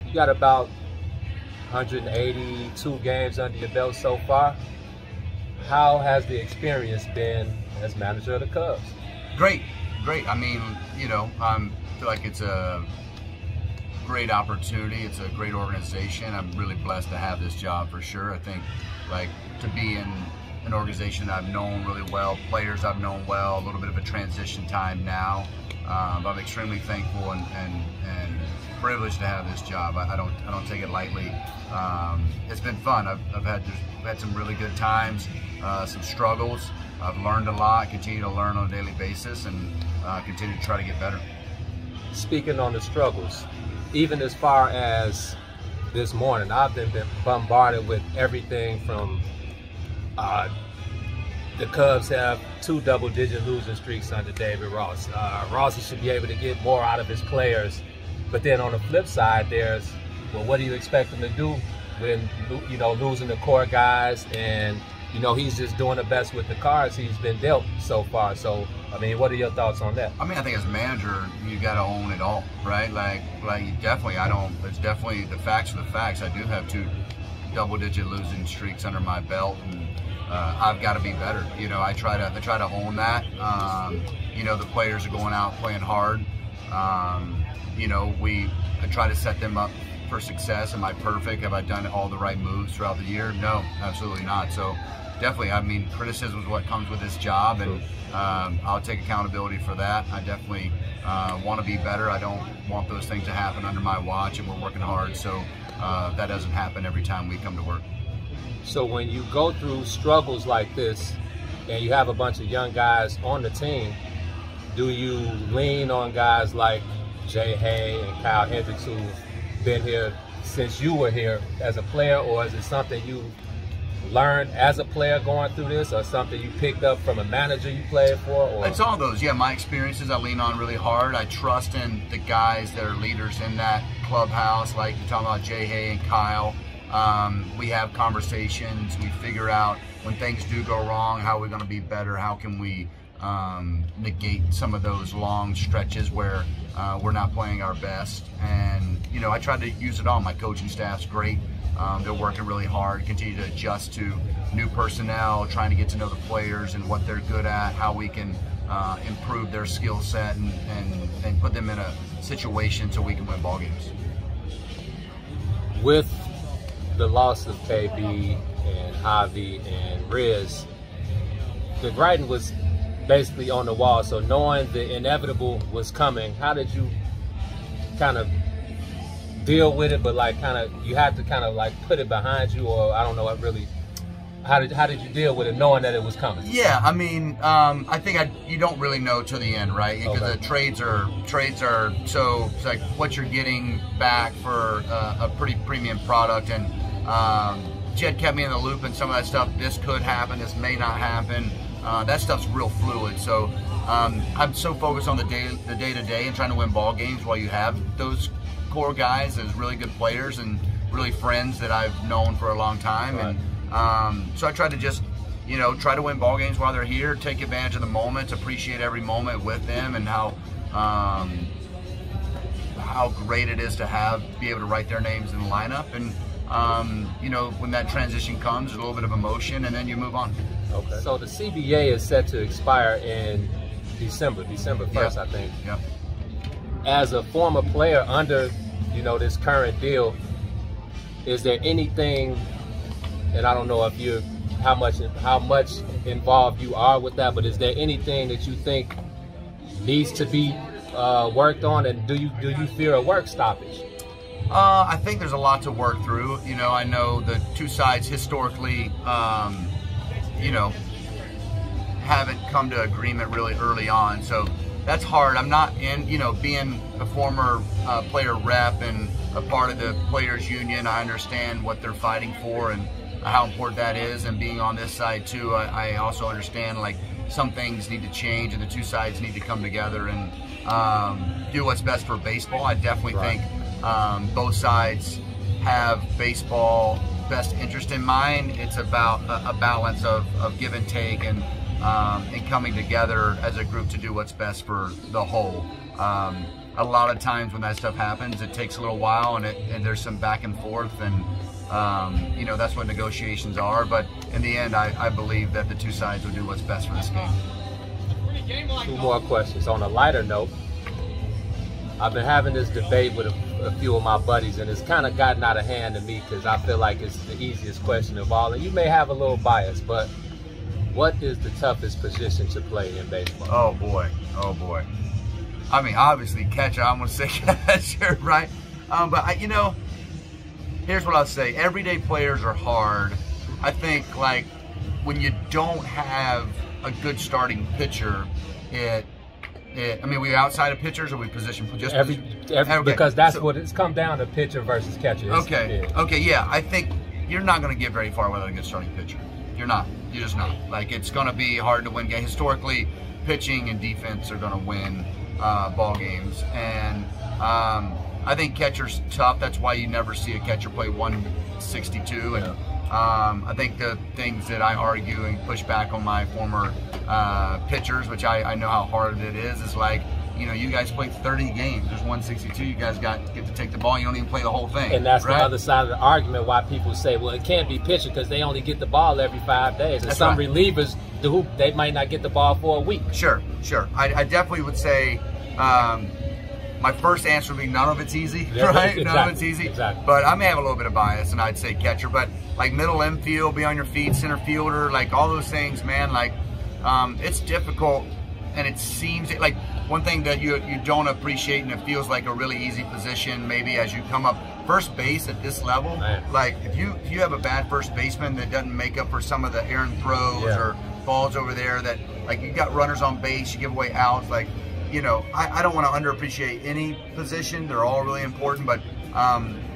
You got about 182 games under your belt so far. How has the experience been as manager of the Cubs? Great, great. I mean, you know, I feel like it's a great opportunity. It's a great organization. I'm really blessed to have this job for sure. I think, like, to be in an organization that I've known really well, players I've known well, a little bit of a transition time now. I'm extremely thankful and privileged to have this job. I don't take it lightly. It's been fun. I've had some really good times, some struggles. I've learned a lot, continue to learn on a daily basis, and continue to try to get better. Speaking on the struggles, even as far as this morning, I've been bombarded with everything from the Cubs have 2 double-digit losing streaks under David Ross. Rossi should be able to get more out of his players. But then on the flip side, there's, well, what do you expect him to do when, you know, losing the core guys, and, you know, he's just doing the best with the cards he's been dealt so far. So, I mean, what are your thoughts on that? I mean, I think as manager, you got to own it all, right? Like definitely, it's definitely the facts are the facts. I do have 2 double-digit losing streaks under my belt, and I've got to be better. You know, I try to own that. You know, the players are going out playing hard. You know, I try to set them up for success. Am I perfect? Have I done all the right moves throughout the year? No, absolutely not. So definitely, I mean, criticism is what comes with this job, and I'll take accountability for that. I definitely want to be better. I don't want those things to happen under my watch, and we're working hard, so that doesn't happen every time we come to work. So when you go through struggles like this, and you have a bunch of young guys on the team, do you lean on guys like Jay Hay and Kyle Hendricks, who've been here since you were here as a player, or is it something you learned as a player going through this, or something you picked up from a manager you played for? Or? It's all those. Yeah, my experiences I lean on really hard. I trust in the guys that are leaders in that clubhouse, like you're talking about Jay Hay and Kyle. We have conversations. We figure out when things do go wrong, how we're going to be better. How can we negate some of those long stretches where we're not playing our best? And, you know, I try to use it all. My coaching staff's great. They're working really hard, continue to adjust to new personnel, trying to get to know the players and what they're good at, how we can improve their skill set and put them in a situation so we can win ball games. With the loss of KB and Javi and Riz, the writing was basically on the wall. So knowing the inevitable was coming, how did you kind of deal with it? But like, kind of, you had to kind of like put it behind you, or I don't know what really. How did you deal with it, knowing that it was coming? Yeah, I mean, I think you don't really know till the end, right? Because the trades are so it's like what you're getting back for a pretty premium product, and Jed kept me in the loop and some of that stuff. This could happen, this may not happen. That stuff's real fluid. So I'm so focused on the day-to-day and trying to win ball games while you have those core guys as really good players and really friends that I've known for a long time. Right. And so I try to just, you know, try to win ball games while they're here, take advantage of the moments, appreciate every moment with them, and how great it is to be able to write their names in the lineup. And you know, when that transition comes, there's a little bit of emotion, and then you move on. Okay. So the CBA is set to expire in December 1st, yep. I think. Yep. As a former player under, you know, this current deal, is there anything, and I don't know if you're how much involved you are with that, but is there anything that you think needs to be worked on, and do you fear a work stoppage? I think there's a lot to work through. You know, I know the two sides historically, you know, haven't come to agreement really early on, so that's hard. I'm not in, you know, being a former player rep and a part of the players union, I understand what they're fighting for and how important that is, and being on this side too, I also understand like some things need to change and the two sides need to come together and do what's best for baseball. I definitely think both sides have baseball best interest in mind. It's about a balance of give and take and coming together as a group to do what's best for the whole. a lot of times when that stuff happens, it takes a little while, and there's some back and forth, and you know, that's what negotiations are. But in the end, I believe that the two sides will do what's best for this game. 2 more questions. On a lighter note, I've been having this debate with a few of my buddies, and it's kind of gotten out of hand to me because I feel like it's the easiest question of all. And you may have a little bias, but what is the toughest position to play in baseball? Oh boy, oh boy. I mean, obviously catcher. I'm gonna say catcher, right? But you know, here's what I'll say: everyday players are hard. I think like when you don't have a good starting pitcher, I mean, we outside of pitchers, or we position just every because that's what it's come down to, pitcher versus catcher. Okay, yeah. I think you're not going to get very far without a good starting pitcher. You're not. You're just not. Like, it's going to be hard to win games. Historically, pitching and defense are going to win ball games, and I think catcher's tough. That's why you never see a catcher play 162. And I think the things that I argue and push back on my former pitchers, which I know how hard it is like, you know, you guys play 30 games. There's 162. You guys get to take the ball. You don't even play the whole thing. And that's right? the other side of the argument why people say, well, it can't be pitching because they only get the ball every 5 days. And that's some right. relievers do, they might not get the ball for a week. Sure. I definitely would say my first answer would be none of it's easy, right? Exactly. None of it's easy. Exactly. But I may have a little bit of bias, and I'd say catcher. But like middle infield, be on your feet, center fielder, like all those things, man. Like it's difficult, and it seems like one thing that you don't appreciate, and it feels like a really easy position. Maybe as you come up, first base at this level, man. Like if you have a bad first baseman that doesn't make up for some of the errant throws or balls over there, that like you got runners on base, you give away outs, like. You know, I don't want to underappreciate any position. They're all really important, but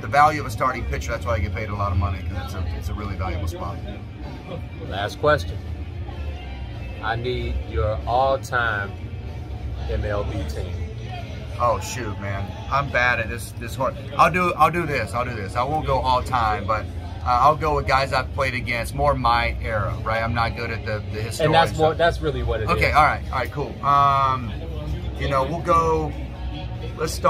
the value of a starting pitcher, that's why I get paid a lot of money, because it's a really valuable spot. Last question. I need your all-time MLB team. Oh shoot, man, I'm bad at this hard. I'll do this. I won't go all-time, but I'll go with guys I've played against, more my era, right? I'm not good at the historic. And that's really what it is. Okay, all right, cool. You know, we'll go with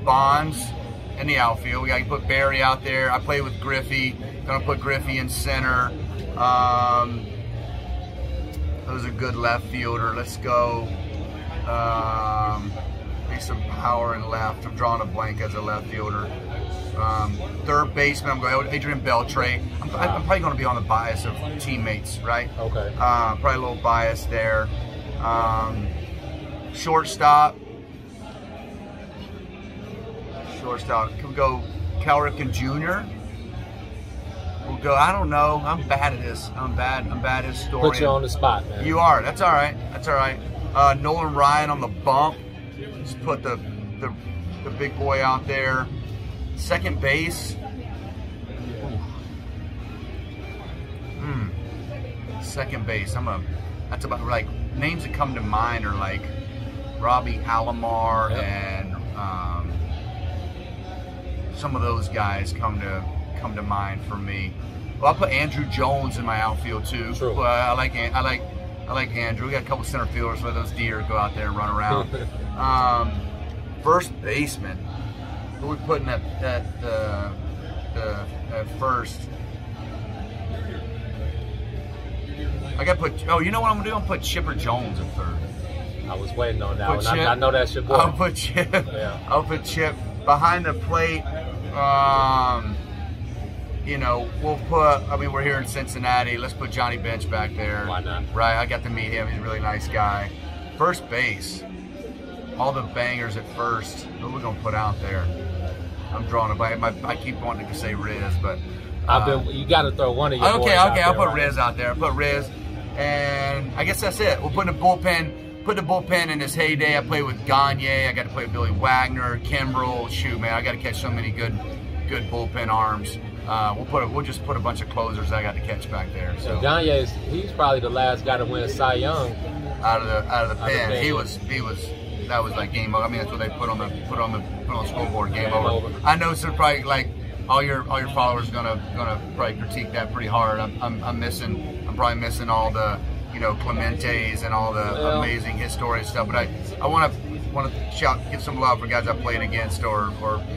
Bonds in the outfield. We got to put Barry out there. I play with Griffey. Gonna put Griffey in center. That was a good left fielder. Let's go. Maybe some power in left. I'm drawing a blank as a left fielder. Third baseman, I'm going Adrian Beltre. I'm probably going to be on the bias of teammates, right? Okay. Probably a little bias there. Shortstop. Can we go Cal Ripken Jr.? We'll go. I don't know. I'm bad at this. I'm bad historian. Put you on the spot, man. You are. That's all right. Nolan Ryan on the bump. Just put the big boy out there. Second base. Second base. That's about like names that come to mind are like Robbie Alomar and some of those guys come to mind for me. Well, I'll put Andrew Jones in my outfield too. True. I like Andrew. We got a couple center fielders where those deer go out there and run around. First baseman. Who are we putting at first? I got to put. Oh, you know what I'm gonna do? I'm gonna put Chipper Jones at third. I was waiting on that one. I know that's your boy. I'll put Chip. Yeah. I'll put Chip behind the plate. You know, we'll put. I mean, we're here in Cincinnati. Let's put Johnny Bench back there. Why not? Right. I got to meet him. He's a really nice guy. First base. All the bangers at first. Who are we gonna put out there? I'm drawing a blank. I keep wanting to say Riz, but you got to throw one of your boys out there, I'll put Riz out there. I'll put Riz, and I guess that's it. We'll put the bullpen. Put the bullpen in his heyday. I played with Gagne. I got to play with Billy Wagner, Kimbrel. Shoot, man, I got to catch so many good bullpen arms. We'll just put a bunch of closers I got to catch back there. So Gagne he's probably the last guy to win a Cy Young out of the pen. He was. That was like game over. I mean, that's what they put on the scoreboard. Game over. I know, so probably like all your followers gonna probably critique that pretty hard. I'm probably missing all the Clementes and all the amazing historic stuff. But I want to want to give some love for guys I played against or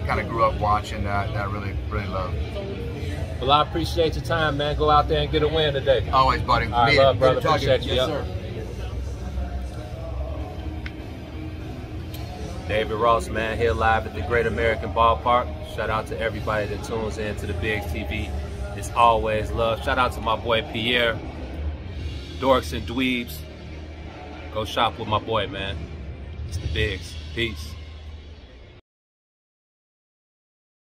kind of grew up watching that I really love. Well, I appreciate your time, man. Go out there and get a win today. Always, buddy. All right, love, brother. Appreciate you. Yes, sir. David Ross, man, here live at the Great American Ballpark. Shout out to everybody that tunes in to the Bigs TV. It's always love. Shout out to my boy Pierre, Dorks and Dweebs. Go shop with my boy, man. It's the Bigs. Peace.